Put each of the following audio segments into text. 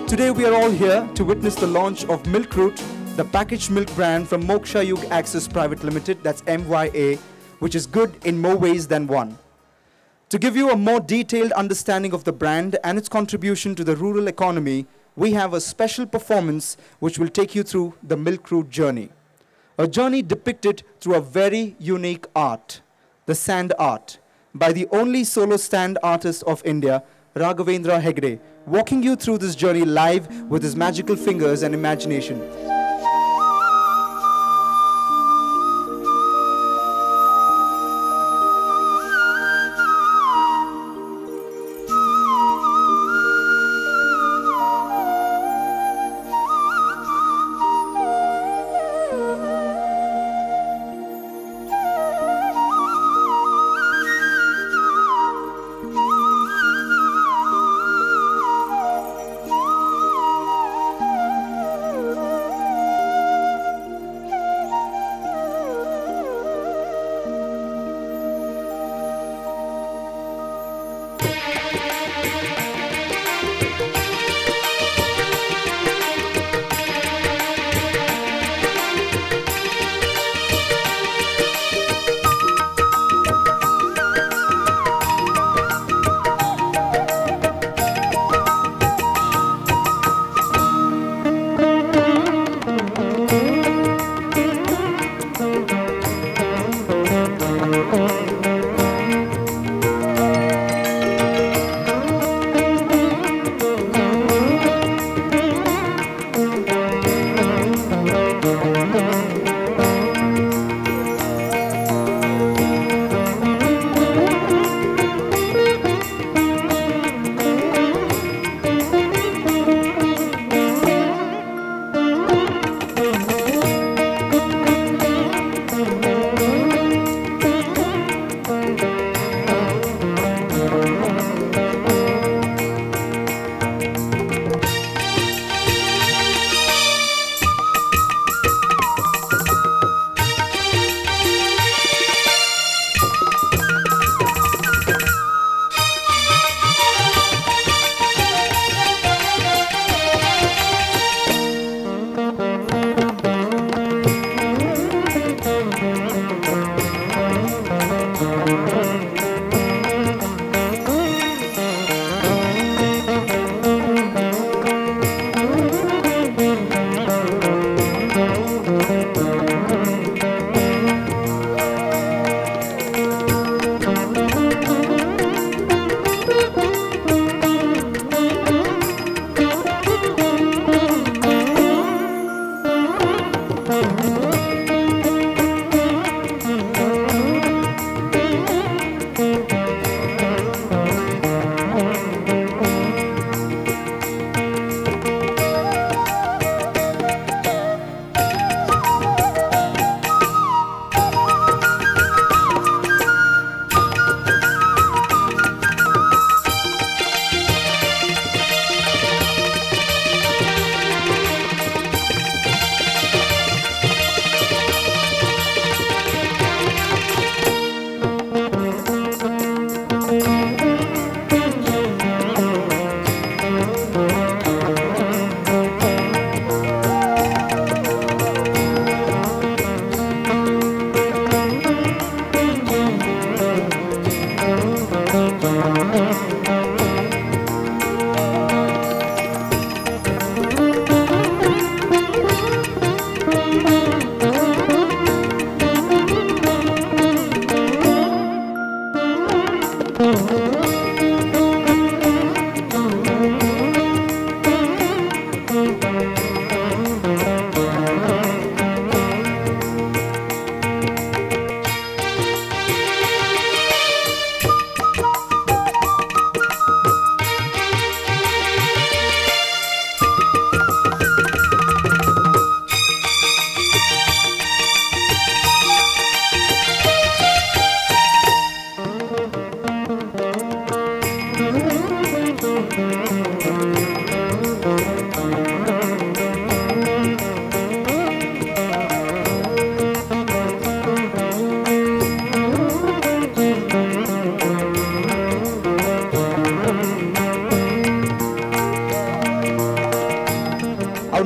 Today we are all here to witness the launch of Milkroot, the packaged milk brand from Moksha Yug Access Private Limited, that's MYA, which is good in more ways than one. To give you a more detailed understanding of the brand and its contribution to the rural economy, we have a special performance which will take you through the Milkroot journey. A journey depicted through a very unique art, the sand art, by the only solo stand artist of India, Raghavendra Hegde, walking you through this journey live with his magical fingers and imagination.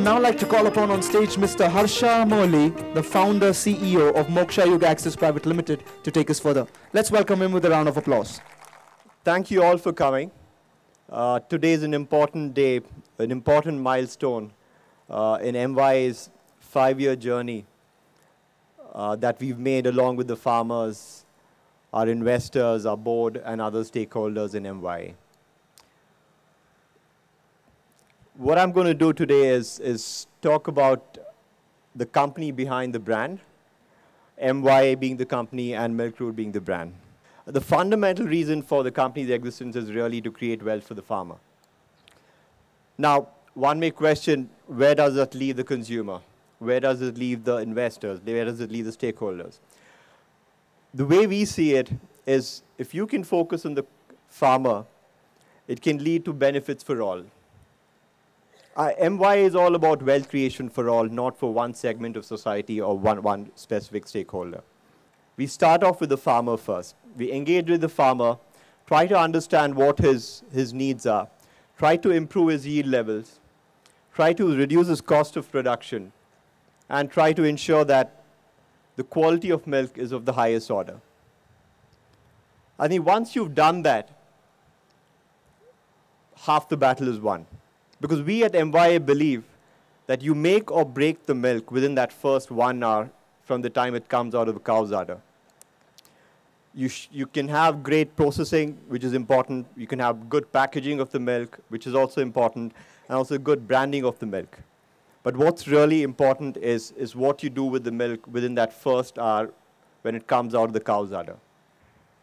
would now like to call upon on stage Mr. Harsha Mohli, the founder, CEO of Moksha Yug Access Private Limited, to take us further. Let's welcome him with a round of applause. Thank you all for coming. Today is an important day, an important milestone in MYA's 5-year journey that we've made along with the farmers, our investors, our board, and other stakeholders in MYA. What I'm going to do today is talk about the company behind the brand, MYA being the company and Milkroot being the brand. The fundamental reason for the company's existence is really to create wealth for the farmer. Now, one may question, where does that leave the consumer? Where does it leave the investors? Where does it leave the stakeholders? The way we see it is, if you can focus on the farmer, it can lead to benefits for all. MYA is all about wealth creation for all, not for one segment of society or one specific stakeholder. We start off with the farmer first. We engage with the farmer, try to understand what his needs are, try to improve his yield levels, try to reduce his cost of production, and try to ensure that the quality of milk is of the highest order. I think once you've done that, half the battle is won. Because we at MYA believe that you make or break the milk within that first 1 hour from the time it comes out of the cow's udder. You can have great processing, which is important. You can have good packaging of the milk, which is also important, and also good branding of the milk. But what's really important is what you do with the milk within that first hour when it comes out of the cow's udder.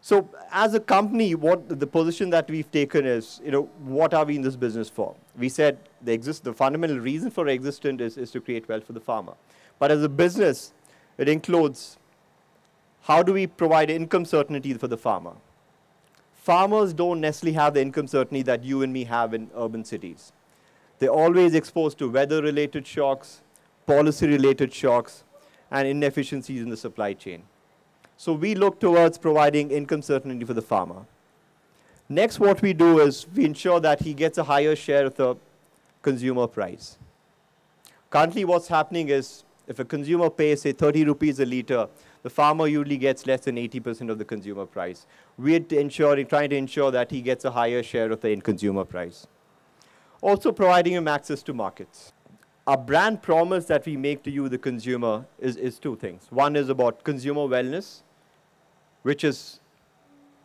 So as a company, the position that we've taken is, what are we in this business for? We said the fundamental reason for existence is to create wealth for the farmer. But as a business, it includes, how do we provide income certainty for the farmer? Farmers don't necessarily have the income certainty that you and me have in urban cities. They're always exposed to weather-related shocks, policy-related shocks, and inefficiencies in the supply chain. So we look towards providing income certainty for the farmer. Next, what we do is we ensure that he gets a higher share of the consumer price. Currently, what's happening is, if a consumer pays, say, 30 rupees a liter, the farmer usually gets less than 80% of the consumer price. We're trying to ensure that he gets a higher share of the end consumer price. Also providing him access to markets. Our brand promise that we make to you, the consumer, is two things. One is about consumer wellness, which is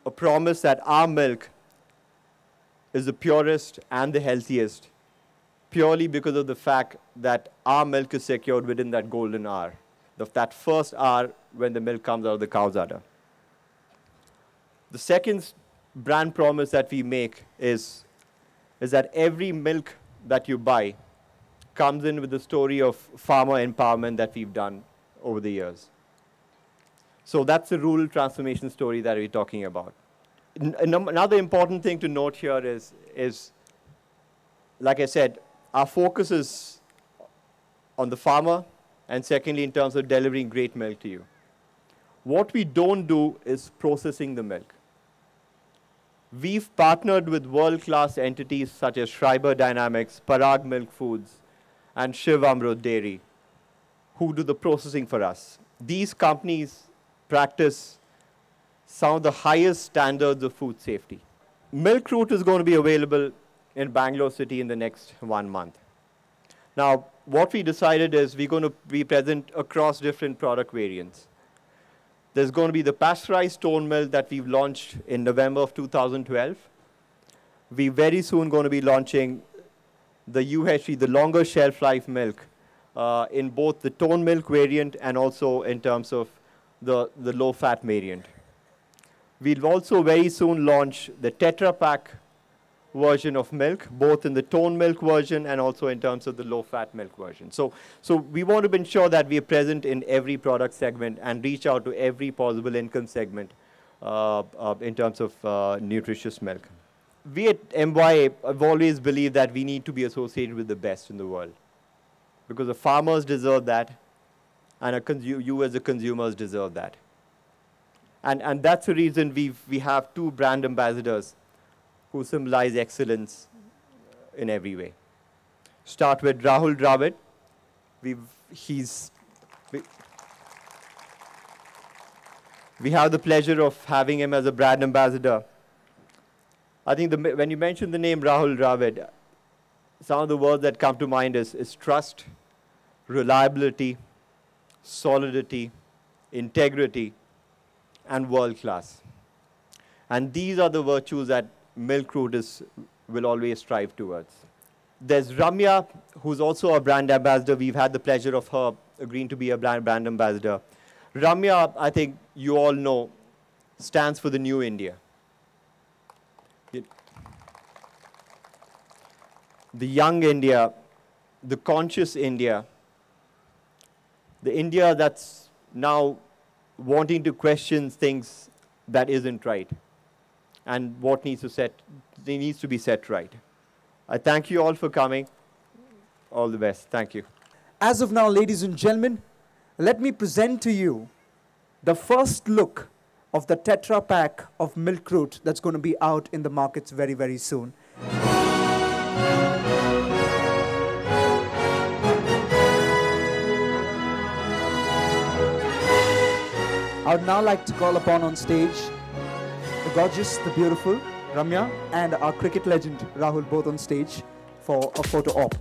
a promise that our milk is the purest and the healthiest, purely because of the fact that our milk is secured within that golden hour, that first hour when the milk comes out of the cow's udder. The second brand promise that we make is that every milk that you buy comes in with the story of farmer empowerment that we've done over the years. So that's the rural transformation story that we're talking about. Another important thing to note here is, like I said, our focus is on the farmer, and secondly, in terms of delivering great milk to you. What we don't do is processing the milk. We've partnered with world-class entities such as Schreiber Dynamics, Parag Milk Foods, and Shiv Amrut Dairy, who do the processing for us. These companies practice some of the highest standards of food safety. Milkroot is going to be available in Bangalore City in the next 1 month. Now, what we decided is we're going to be present across different product variants. There's going to be the pasteurized stone milk that we've launched in November of 2012. We're very soon going to be launching the UHT, the longer shelf life milk, in both the tone milk variant and also in terms of the low-fat variant. We'll also very soon launch the Tetra Pak version of milk, both in the tone milk version and also in terms of the low-fat milk version. So we want to ensure that we are present in every product segment and reach out to every possible income segment in terms of nutritious milk. We at MYA have always believed that we need to be associated with the best in the world, because the farmers deserve that, and you as the consumers deserve that. And that's the reason we have 2 brand ambassadors who symbolize excellence in every way. Start with Rahul Dravid, he's, we have the pleasure of having him as a brand ambassador. I think when you mention the name Rahul Dravid, some of the words that come to mind is trust, reliability, solidity, integrity, and world class. And these are the virtues that Milkroot will always strive towards. There's Ramya, who's also a brand ambassador. We've had the pleasure of her agreeing to be a brand ambassador. Ramya, I think you all know, stands for the new India. The young India, the conscious India, the India that's now wanting to question things that isn't right and what needs to be set right. I thank you all for coming. All the best. Thank you. As of now, ladies and gentlemen, let me present to you the first look of the Tetra Pak of Milkroot that's going to be out in the markets very, very soon. I would now like to call upon on stage the gorgeous, the beautiful Ramya and our cricket legend Rahul, both on stage for a photo op.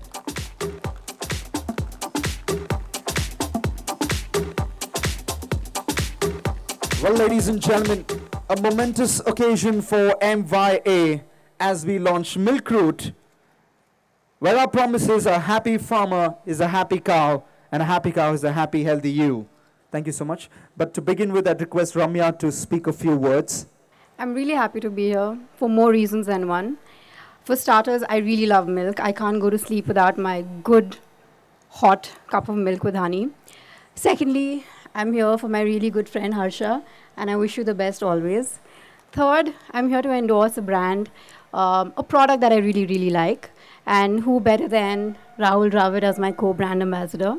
Well, ladies and gentlemen, a momentous occasion for MYA as we launch Milkroot, where our promise is a happy farmer is a happy cow, and a happy cow is a happy, healthy you. Thank you so much. But to begin with, I'd request Ramya to speak a few words. I'm really happy to be here for more reasons than one. For starters, I really love milk. I can't go to sleep without my good, hot cup of milk with honey. Secondly, I'm here for my really good friend Harsha, and I wish you the best always. Third, I'm here to endorse a brand, a product that I really, really like, and who better than Rahul Dravid as my co-brand ambassador.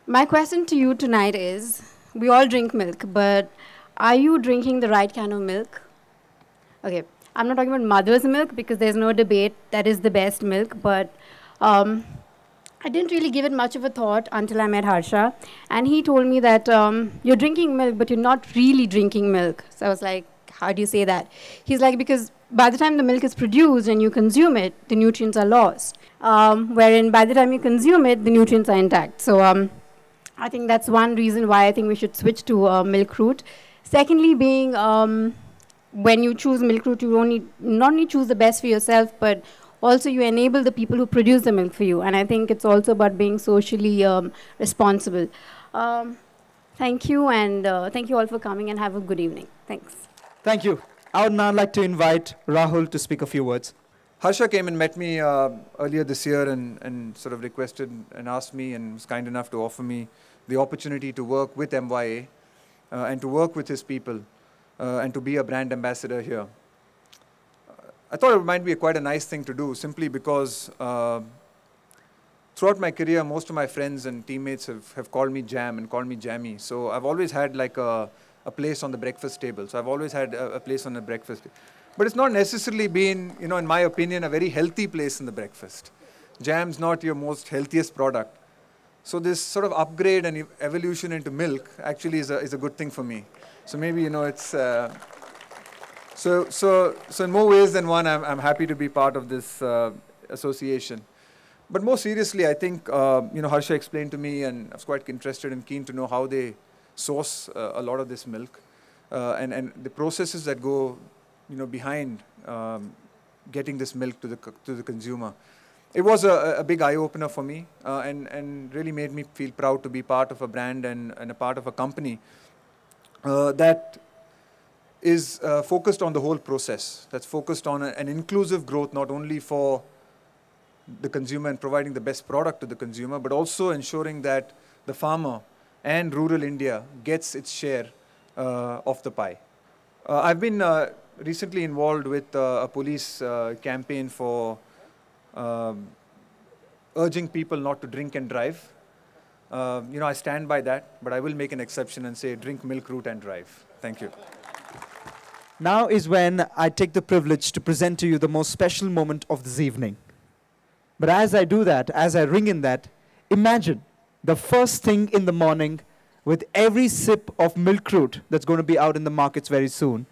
My question to you tonight is, we all drink milk, but are you drinking the right kind of milk? Okay, I'm not talking about mother's milk because there's no debate that is the best milk, but I didn't really give it much of a thought until I met Harsha, and he told me that you're drinking milk, but you're not really drinking milk. So I was like, how do you say that? He's like, because by the time the milk is produced and you consume it, the nutrients are lost, wherein by the time you consume it, the nutrients are intact. So I think that's one reason why I think we should switch to Milkroot. Secondly, being when you choose Milkroot, you not only choose the best for yourself, but also you enable the people who produce the milk for you. And I think it's also about being socially responsible. Thank you, and thank you all for coming, and have a good evening. Thanks. Thank you. I would now like to invite Rahul to speak a few words. Harsha came and met me earlier this year and sort of requested and asked me and was kind enough to offer me the opportunity to work with MYA and to work with his people and to be a brand ambassador here. I thought it might be quite a nice thing to do simply because throughout my career, most of my friends and teammates have called me Jam and called me Jammy. So I've always had like a place on the breakfast table. So I've always had a place on the breakfast table. But it's not necessarily been, you know, in my opinion, a very healthy place in the breakfast. Jam's not your most healthiest product. So this sort of upgrade and evolution into milk actually is a good thing for me. So maybe, you know, it's... So in more ways than one, I'm happy to be part of this association. But more seriously, I think, you know, Harsha explained to me, and I was quite interested and keen to know how they source a lot of this milk and the processes that go, you know, behind getting this milk to the consumer. It was a big eye-opener for me and really made me feel proud to be part of a brand and a part of a company that is focused on the whole process, that's focused on an inclusive growth, not only for the consumer and providing the best product to the consumer, but also ensuring that the farmer and rural India gets its share of the pie. I've been recently involved with a police campaign for urging people not to drink and drive. You know, I stand by that, but I will make an exception and say drink Milkroot and drive. Thank you. Now is when I take the privilege to present to you the most special moment of this evening. But as I do that, as I ring in that, imagine the first thing in the morning with every sip of Milkroot that's going to be out in the markets very soon,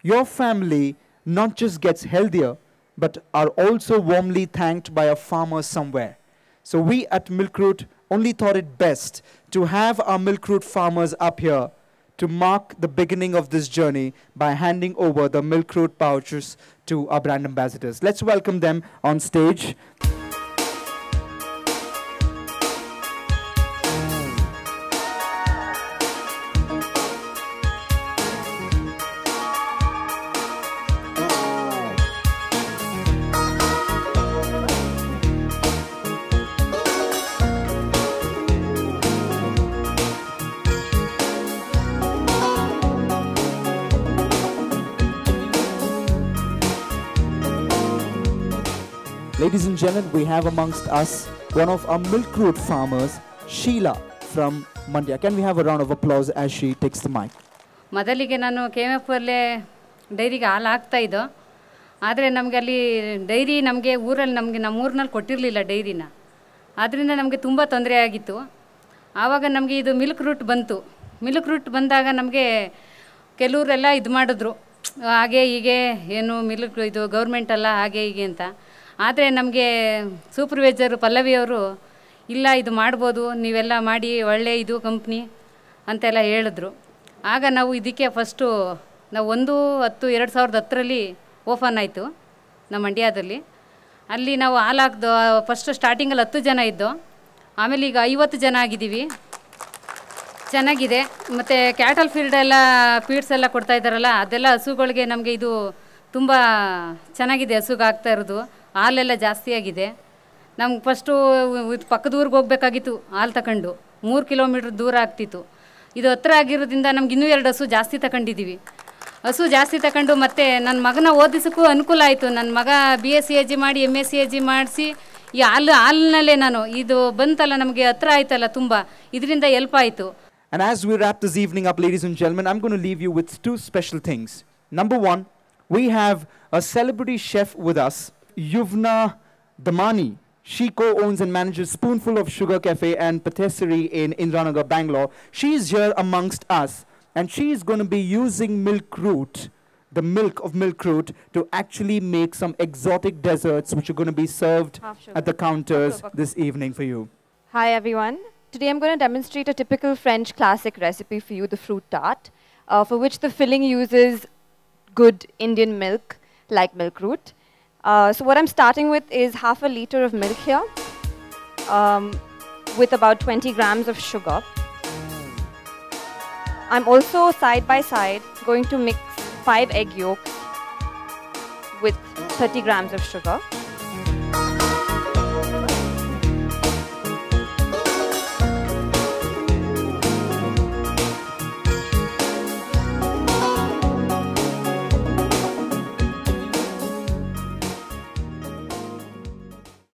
your family not just gets healthier, but are also warmly thanked by a farmer somewhere. So we at Milkroot only thought it best to have our Milkroot farmers up here to mark the beginning of this journey by handing over the Milkroot pouches to our brand ambassadors. Let's welcome them on stage. Ladies and gentlemen, we have amongst us one of our Milkroot farmers, Sheila from Mandya. Can we have a round of applause as she takes the mic? ಮೊದಲಿಗೆ ನಾನು KMF ಅಲ್ಲೇ ಡೈರಿಗೆ ಹಾಲು ಹಾಕ್ತಾ ಇದ್ದೋ. ಆದರೆ ನಮಗೆ ಅಲ್ಲಿ ಡೈರಿ ನಮಗೆ ಊರಲ್ಲಿ ನಮ್ಮ ಊರಿನಲ್ಲಿ ಕೊಟ್ಟಿರಲಿಲ್ಲ ಡೈರಿನ. ಆದ್ದರಿಂದ ನಮಗೆ ತುಂಬ ತೊಂದರೆ ಆಗಿತ್ತು. ಆವಾಗ ನಮಗೆ ಇದು Milkroot ಬಂತು. Milkroot ಬಂದಾಗ ನಮಗೆ ಕೆಲವರೆಲ್ಲ ಇದು ಮಾಡಿದ್ರು, ಹಾಗೆ ಹೀಗೆ ಏನು ಇದು ಗೌರ್ಮೆಂಟ್ ಅಲ್ಲ ಹಾಗೆ ಹೀಗೆ ಅಂತ. ಆದರೆ ನಮಗೆ ಸೂಪರ್ವೈಸರು ಪಲ್ಲವಿಯವರು ಇಲ್ಲ ಇದು ಮಾಡ್ಬೋದು, ನೀವೆಲ್ಲ ಮಾಡಿ ಒಳ್ಳೆ ಇದು ಕಂಪ್ನಿ ಅಂತೆಲ್ಲ ಹೇಳಿದ್ರು. ಆಗ ನಾವು ಇದಕ್ಕೆ ಫಸ್ಟು ನಾವು 1/10/2010 ಓಪನ್ ಆಯಿತು ನಮ್ಮ ಮಂಡ್ಯದಲ್ಲಿ. ಅಲ್ಲಿ ನಾವು ಹಾಲು ಹಾಕ್ದು ಫಸ್ಟ್ ಸ್ಟಾರ್ಟಿಂಗಲ್ಲಿ 10 ಜನ ಇದ್ದೋ, ಆಮೇಲೆ ಈಗ 50 ಜನ ಆಗಿದ್ದೀವಿ. ಚೆನ್ನಾಗಿದೆ. ಮತ್ತು ಕ್ಯಾಟಲ್ ಫೀಡ್ಸ್ ಎಲ್ಲ ಕೊಡ್ತಾ ಇದ್ದಾರಲ್ಲ, ಅದೆಲ್ಲ ಹಸುಗಳಿಗೆ ನಮಗೆ ಇದು ತುಂಬ ಚೆನ್ನಾಗಿದೆ. ಹಸುಗೆ ಆಗ್ತಾ ಇರೋದು ಹಾಲೆಲ್ಲ ಜಾಸ್ತಿ ಆಗಿದೆ. ನಮ್ಗೆ ಫಸ್ಟು ಪಕ್ಕದ ಊರಿಗೆ ಹೋಗ್ಬೇಕಾಗಿತ್ತು ಹಾಲು ತಗೊಂಡು, 3 ಕಿಲೋಮೀಟ್ರ್ ದೂರ ಆಗ್ತಿತ್ತು. ಇದು ಹತ್ರ ಆಗಿರೋದ್ರಿಂದ ನಮ್ಗೆ ಇನ್ನೂ 2 ಹಸು ಜಾಸ್ತಿ ತಗೊಂಡಿದ್ದೀವಿ. ಹಸು ಜಾಸ್ತಿ ತಗೊಂಡು ಮತ್ತು ನನ್ನ ಮಗನ ಓದಿಸೋಕ್ಕೂ ಅನುಕೂಲ ಆಯಿತು. ನನ್ನ ಮಗ BSc ಮಾಡಿ MSc ಮಾಡಿಸಿ ಈ ಹಾಲಿನಲ್ಲೇ ನಾನು ಇದು ಬಂತಲ್ಲ ನಮಗೆ ಹತ್ರ ಆಯ್ತಲ್ಲ ತುಂಬ, ಇದರಿಂದ ಹೆಲ್ಪ್ ಆಯಿತು. And as we wrap this evening up, ladies and gentlemen, I'm going to leave you with 2 special things. Number one, we have a celebrity chef with us, Yuvna Damani. She co-owns and manages Spoonful of Sugar Cafe and Patisserie in Indranagar, Bangalore. She's here amongst us, and she's going to be using Milkroot, the milk of Milkroot, to actually make some exotic desserts which are going to be served at the counters this evening for you. Hi everyone. Today I'm going to demonstrate a typical French classic recipe for you, the fruit tart, for which the filling uses good Indian milk like Milkroot. So what I'm starting with is half a liter of milk here, with about 20 grams of sugar. I'm also side by side going to mix 5 egg yolks with 30 grams of sugar.